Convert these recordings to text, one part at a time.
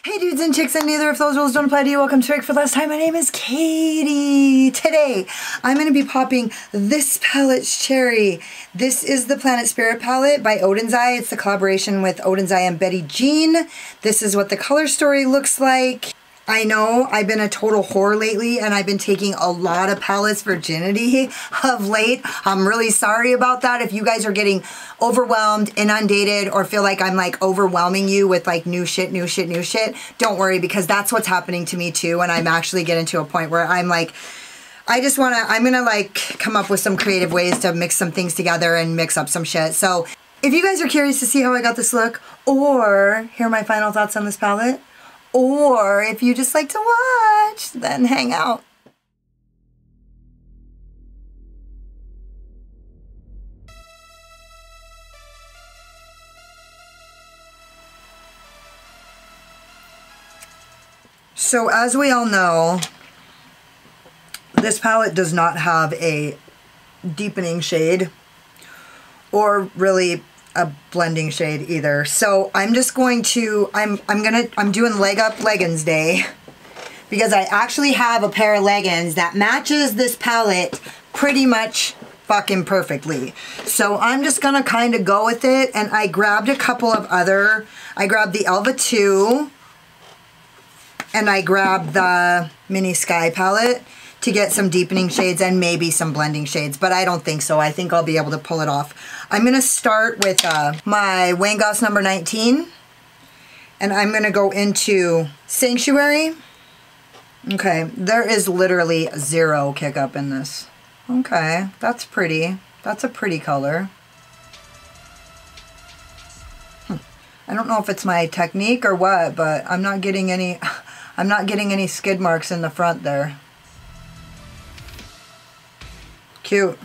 Hey dudes and chicks, and neither of those rules don't apply to you. Welcome to Rick for the last time. My name is Katie. Today, I'm going to be popping this palette's cherry. This is the Planet Spirit palette by Oden's Eye. It's the collaboration with Oden's Eye and Betty Jean. This is what the color story looks like. I know I've been a total whore lately and I've been taking a lot of palettes virginity of late. I'm really sorry about that. If you guys are getting overwhelmed, inundated, or feel like I'm like overwhelming you with like new shit, don't worry, because that's what's happening to me too. And I'm actually getting to a point where I'm like, I'm gonna like come up with some creative ways to mix some things together and mix up some shit. So if you guys are curious to see how I got this look or hear my final thoughts on this palette, or if you just like to watch, then hang out. So as we all know, this palette does not have a deepening shade or really a blending shade either. So I'm just going to, I'm doing leg up leggings day because I actually have a pair of leggings that matches this palette pretty much fucking perfectly. So I'm just gonna kind of go with it, and I grabbed a couple of other, I grabbed the Elva 2 and I grabbed the Mini Sky palette to get some deepening shades and maybe some blending shades, but I don't think so. I think I'll be able to pull it off. I'm gonna start with my Wayne Goss number 19, and I'm gonna go into Sanctuary. Okay, there is literally zero kick up in this. Okay, that's pretty. That's a pretty color. I don't know if it's my technique or what, but I'm not getting any, I'm not getting any skid marks in the front there. Cute.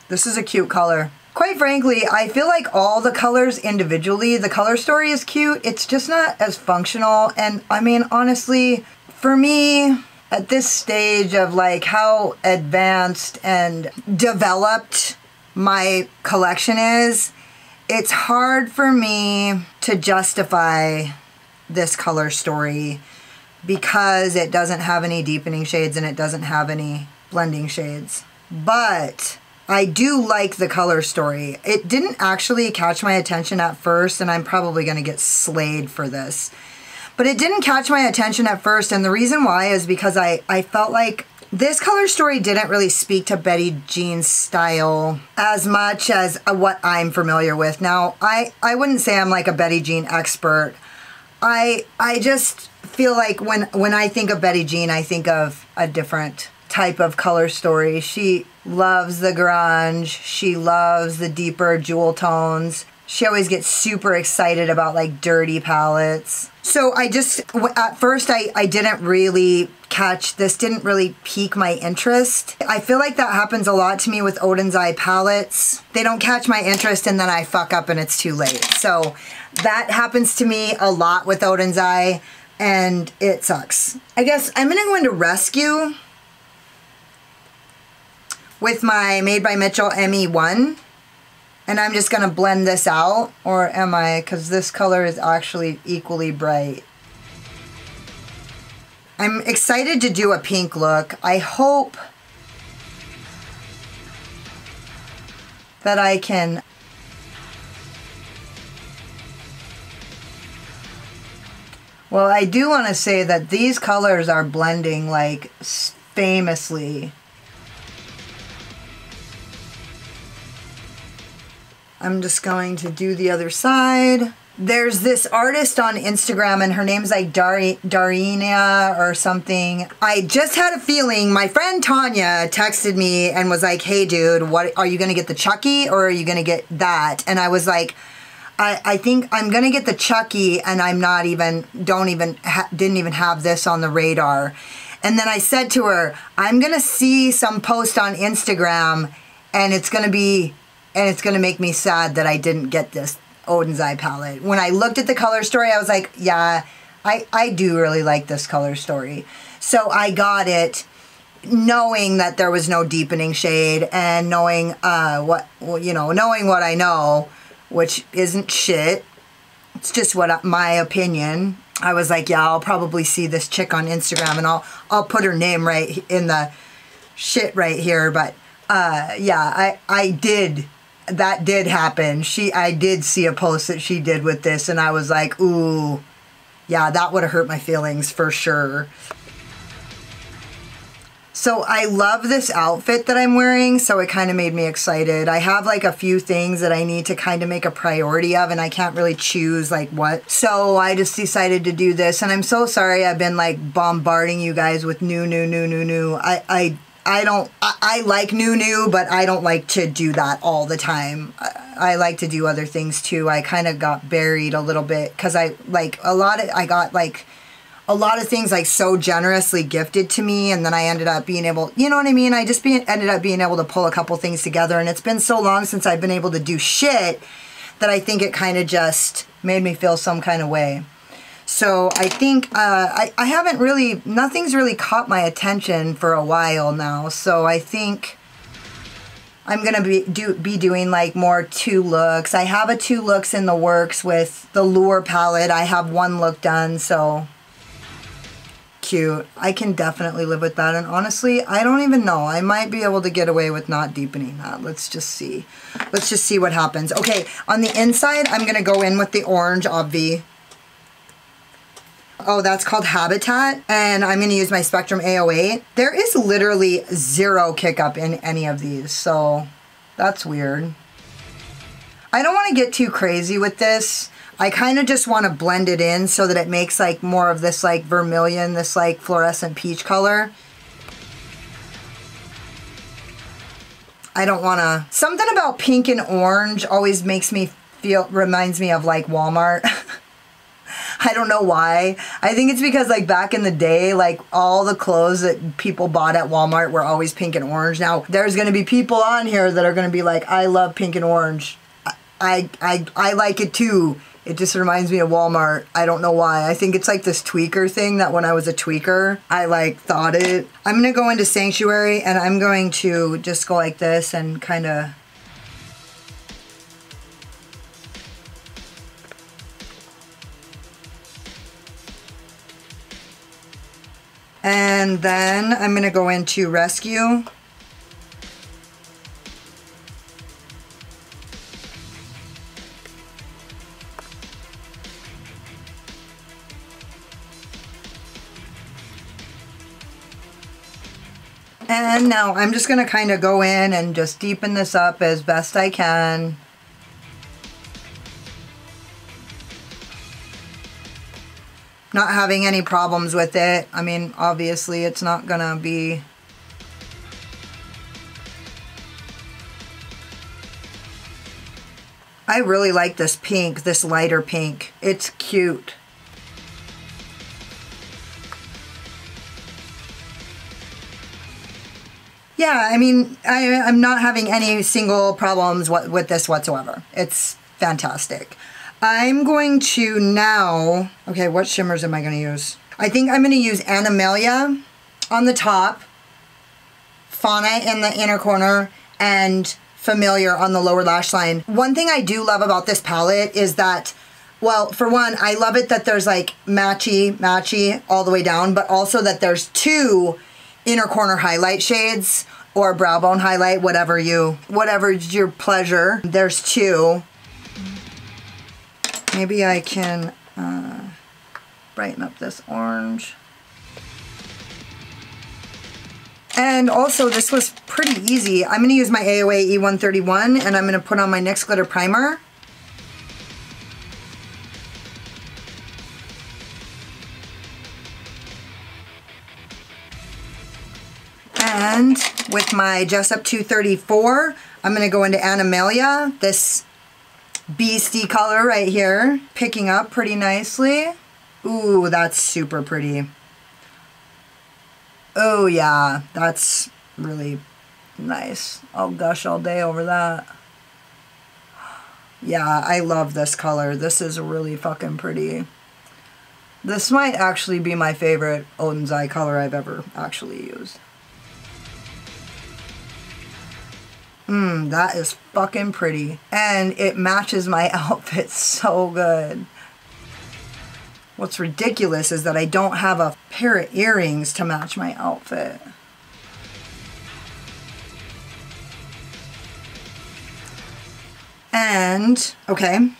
This is a cute color. Quite frankly, I feel like all the colors individually, the color story is cute. It's just not as functional. And I mean, honestly, for me, at this stage of like how advanced and developed my collection is, it's hard for me to justify this color story because it doesn't have any deepening shades and it doesn't have any blending shades. But I do like the color story. It didn't actually catch my attention at first, and I'm probably going to get slayed for this. But it didn't catch my attention at first, and the reason why is because I felt like this color story didn't really speak to Betty Jean's style as much as what I'm familiar with. Now, I wouldn't say I'm like a Betty Jean expert. I just feel like when I think of Betty Jean, I think of a different type of color story. She loves the grunge. She loves the deeper jewel tones. She always gets super excited about like dirty palettes. So I just, at first I didn't really catch, this didn't really pique my interest. I feel like that happens a lot to me with Oden's Eye palettes. They don't catch my interest and then I fuck up and it's too late. So that happens to me a lot with Oden's Eye and it sucks. I guess I'm gonna go into Rescue with my Made by Mitchell ME1, and I'm just gonna blend this out, or am I, because this color is actually equally bright. I'm excited to do a pink look. I hope that I can well, I do want to say that these colors are blending like famously. I'm just going to do the other side. There's this artist on Instagram and her name's like Darina or something. I just had a feeling, my friend Tanya texted me and was like, hey dude, what are you gonna get, the Chucky or are you gonna get that? And I was like, I think I'm gonna get the Chucky, and I'm not even, didn't even have this on the radar. And then I said to her, I'm gonna see some post on Instagram and it's gonna make me sad that I didn't get this Oden's Eye palette. When I looked at the color story, I was like, yeah, I do really like this color story. So I got it knowing that there was no deepening shade and knowing knowing what I know, which isn't shit. It's just my opinion. I was like, yeah, I'll probably see this chick on Instagram and I'll put her name right in the shit right here. But yeah, I did. That did happen. I did see a post that she did with this and I was like, ooh, yeah, that would have hurt my feelings for sure. So I love this outfit that I'm wearing, so it kind of made me excited. I have like a few things that I need to kind of make a priority of and I can't really choose like what. So I just decided to do this and I'm so sorry I've been like bombarding you guys with new. I like new, but I don't like to do that all the time. I like to do other things too. I kind of got buried a little bit because I got like a lot of things like so generously gifted to me, and then I ended up being able, you know what I mean? I just ended up being able to pull a couple things together, and it's been so long since I've been able to do shit that I think it kind of just made me feel some kind of way. So I think I haven't really, nothing's really caught my attention for a while now, so I think I'm gonna be doing like more 2 looks. I have a 2 looks in the works with the Leorah palette. I have 1 look done, so cute. I can definitely live with that, and honestly, I don't even know. I might be able to get away with not deepening that. Let's just see. Let's just see what happens. Okay, on the inside, I'm gonna go in with the orange obvi. Oh, that's called Habitat, and I'm gonna use my Spectrum A08. There is literally 0 kick up in any of these, so that's weird. I don't want to get too crazy with this. I kind of just want to blend it in so that it makes like more of this like vermilion, this like fluorescent peach color. I don't want to... Something about pink and orange always makes me feel, reminds me of like Walmart. I don't know why. I think it's because like back in the day, like all the clothes that people bought at Walmart were always pink and orange. Now there's going to be people on here that are going to be like, I love pink and orange. I like it too. It just reminds me of Walmart. I don't know why. I think it's like this tweaker thing that when I was a tweaker, I like thought it. I'm going to go into Sanctuary and I'm going to just go like this and kind of... And then I'm going to go into Rescue. And now I'm just going to kind of go in and just deepen this up as best I can. Not having any problems with it. I mean, obviously it's not going to be... I really like this pink, this lighter pink. It's cute. Yeah, I mean, I'm not having any single problems with this whatsoever. It's fantastic. I'm going to now... Okay, what shimmers am I going to use? I think I'm going to use Animalia on the top, Fauna in the inner corner, and Familiar on the lower lash line. One thing I do love about this palette is that, well, for one, I love it that there's like matchy all the way down, but also that there's 2 inner corner highlight shades or brow bone highlight, whatever's your pleasure. There's 2. Maybe I can brighten up this orange. And also, this was pretty easy. I'm going to use my AOA E131 and I'm going to put on my NYX Glitter Primer. And with my JESSUP 234, I'm going to go into Animalia, this beastie color right here, picking up pretty nicely. Ooh, that's super pretty. Oh yeah, that's really nice. I'll gush all day over that. Yeah, I love this color. This is really fucking pretty. This might actually be my favorite Oden's eye color I've ever actually used. That is fucking pretty. And it matches my outfit so good. What's ridiculous is that I don't have a pair of earrings to match my outfit. And, okay, I'm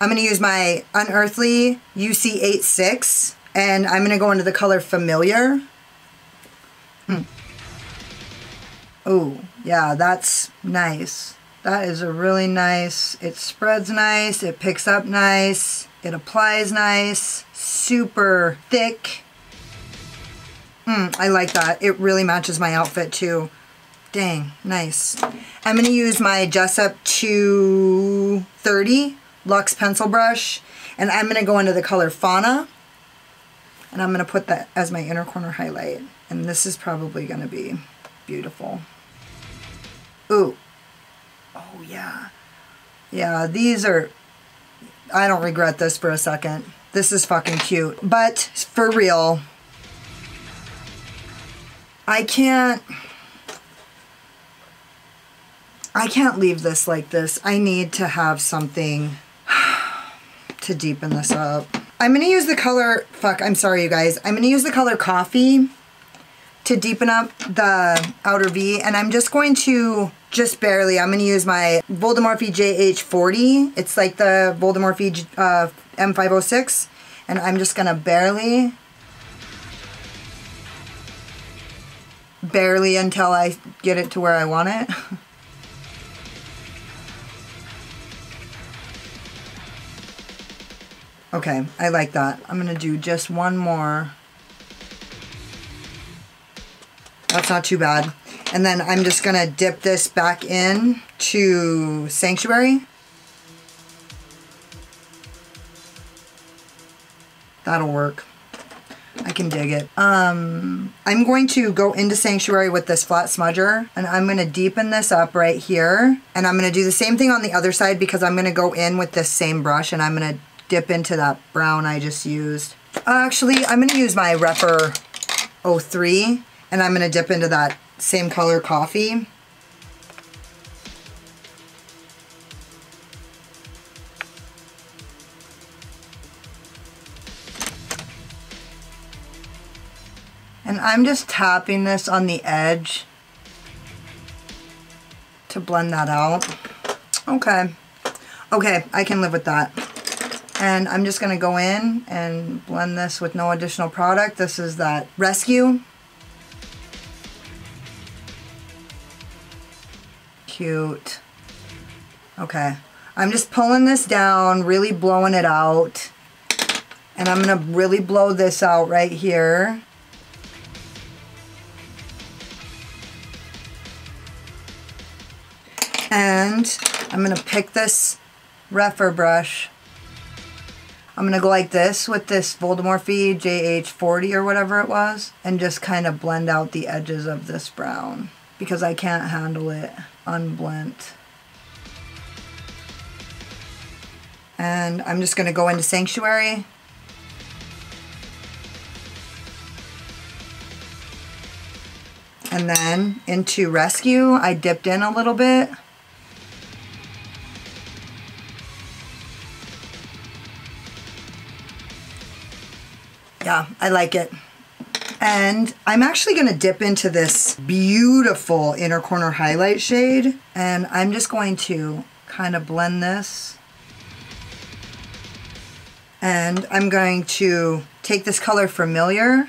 going to use my Unearthly UC86, and I'm going to go into the color Familiar. Oh, yeah, that's nice. That is a really nice, it spreads nice, it picks up nice, it applies nice, super thick. I like that. It really matches my outfit too. Dang, nice. I'm going to use my JESSUP 230 Luxe Pencil Brush, and I'm going to go into the color Fauna, and I'm going to put that as my inner corner highlight. And this is probably going to be beautiful. Ooh. Oh, yeah. Yeah, these are... I don't regret this for a second. This is fucking cute. But, for real, I can't leave this like this. I need to have something to deepen this up. I'm going to use the color... Fuck, I'm sorry, you guys. I'm going to use the color Coffee to deepen up the outer V, and I'm just going to, just barely, I'm going to use my Voldemorphe JH40. It's like the Voldemorphe M506, and I'm just going to barely until I get it to where I want it. Okay, I like that. I'm going to do just one more. That's not too bad. And then I'm just going to dip this back in to Sanctuary. That'll work. I can dig it. I'm going to go into Sanctuary with this flat smudger, and I'm going to deepen this up right here. And I'm going to do the same thing on the other side because I'm going to go in with this same brush, and I'm going to dip into that brown I just used. Actually, I'm going to use my REPHR 03. And I'm going to dip into that same color Coffee. And I'm just tapping this on the edge to blend that out. Okay. Okay, I can live with that. And I'm just going to go in and blend this with no additional product. This is that Rescue. Cute. Okay, I'm just pulling this down, really blowing it out, and I'm gonna really blow this out right here. And I'm gonna pick this REPHR brush. I'm gonna go like this with this Voldemorphe JH40 or whatever it was, and just kind of blend out the edges of this brown because I can't handle it unblent. And I'm just going to go into Sanctuary. And then into Rescue, I dipped in a little bit. Yeah, I like it. And I'm actually going to dip into this beautiful inner corner highlight shade. And I'm just going to kind of blend this. And I'm going to take this color Familiar.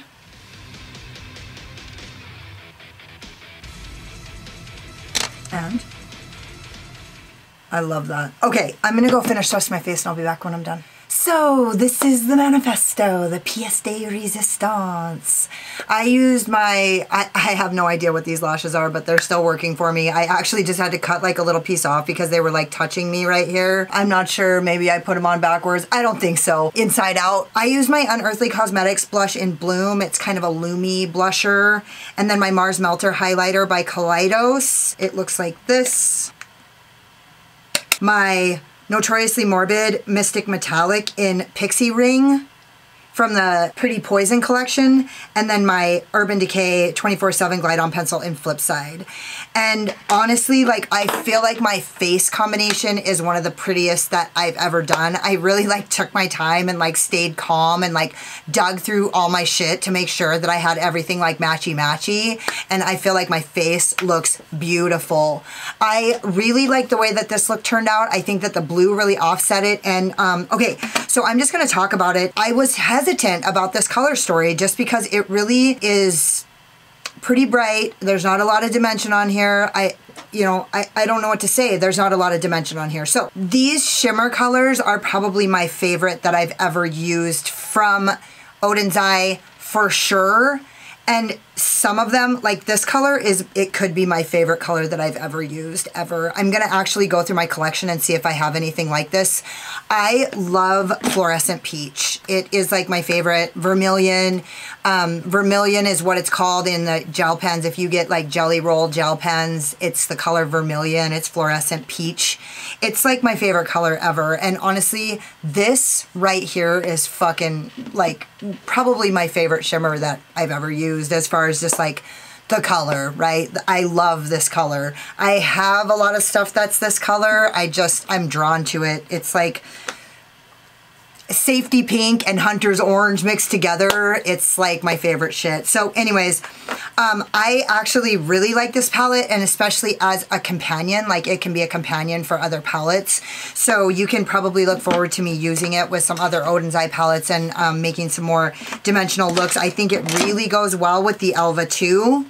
And I love that. Okay, I'm going to go finish the rest of my face and I'll be back when I'm done. So this is the manifesto, the pièce de résistance. I used my, I have no idea what these lashes are, but they're still working for me. I actually just had to cut like a little piece off because they were like touching me right here. I'm not sure, maybe I put them on backwards. I don't think so. Inside out. I used my Unearthly Cosmetics blush in Bloom. It's kind of a loomy blusher. And then my Mars Melter highlighter by Kaleidos. It looks like this. My Notoriously Morbid Mystic Metallic in Pixie Ring. from the Pretty Poison collection, and then my Urban Decay 24/7 Glide On Pencil in Flipside. And honestly, like, I feel like my face combination is one of the prettiest that I've ever done. I really like took my time and like stayed calm and like dug through all my shit to make sure that I had everything like matchy-matchy, and I feel like my face looks beautiful. I really like the way that this look turned out. I think that the blue really offset it, and okay, so I'm just gonna talk about it. I was hesitant about this color story just because it really is pretty bright. There's not a lot of dimension on here. I don't know what to say. There's not a lot of dimension on here. So these shimmer colors are probably my favorite that I've ever used from Oden's Eye for sure. And some of them, like this color, it could be my favorite color that I've ever used, ever. I'm gonna actually go through my collection and see if I have anything like this. I love Fluorescent Peach. It is like my favorite. Vermilion. Vermilion is what it's called in the gel pens. If you get like Jelly Roll gel pens, it's the color Vermilion. It's Fluorescent Peach. It's like my favorite color ever. And honestly, this right here is fucking like probably my favorite shimmer that I've ever used as far as just like the color, right? I love this color. I have a lot of stuff that's this color. I'm drawn to it. It's like safety pink and hunter's orange mixed together. It's like my favorite shit. So anyways, I actually really like this palette, and especially as a companion, like it can be a companion for other palettes. So you can probably look forward to me using it with some other Oden's Eye palettes and making some more dimensional looks. I think it really goes well with the Elva too.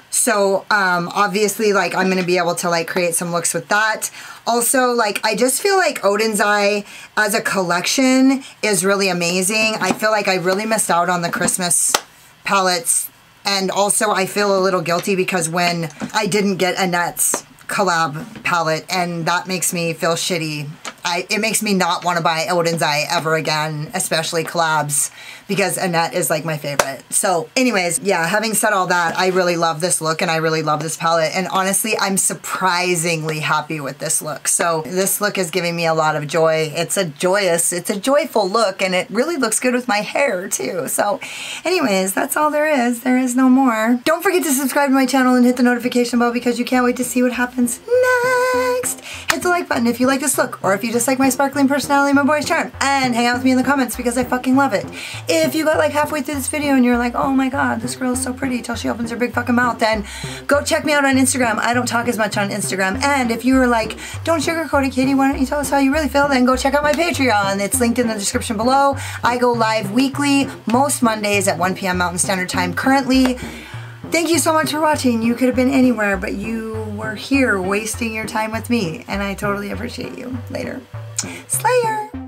So obviously, like, I'm going to be able to like create some looks with that. Also, like, I just feel like Oden's Eye as a collection is really amazing. I feel like I really missed out on the Christmas palettes. And also I feel a little guilty because when I didn't get Annette's collab palette, and that makes me feel shitty. It makes me not want to buy Oden's Eye ever again, especially collabs, because Annette is like my favorite. So anyways, yeah, having said all that, I really love this look and I really love this palette, and honestly, I'm surprisingly happy with this look. So this look is giving me a lot of joy. It's a joyful look, and it really looks good with my hair too. So anyways, that's all there is. There is no more. Don't forget to subscribe to my channel and hit the notification bell because you can't wait to see what happens next. Hit the like button if you like this look, or if you just like my sparkling personality, my boy's charm, and hang out with me in the comments because I fucking love it. If you got like halfway through this video and you're like, oh my god, this girl is so pretty till she opens her big fucking mouth, then go check me out on Instagram. I don't talk as much on Instagram. And if you were like, don't sugarcoat it, Katie, why don't you tell us how you really feel, then go check out my Patreon. It's linked in the description below. I go live weekly, most Mondays at 1 p.m. Mountain Standard Time currently. Thank you so much for watching. You could have been anywhere, but you were here wasting your time with me, and I totally appreciate you. Later. Slayer!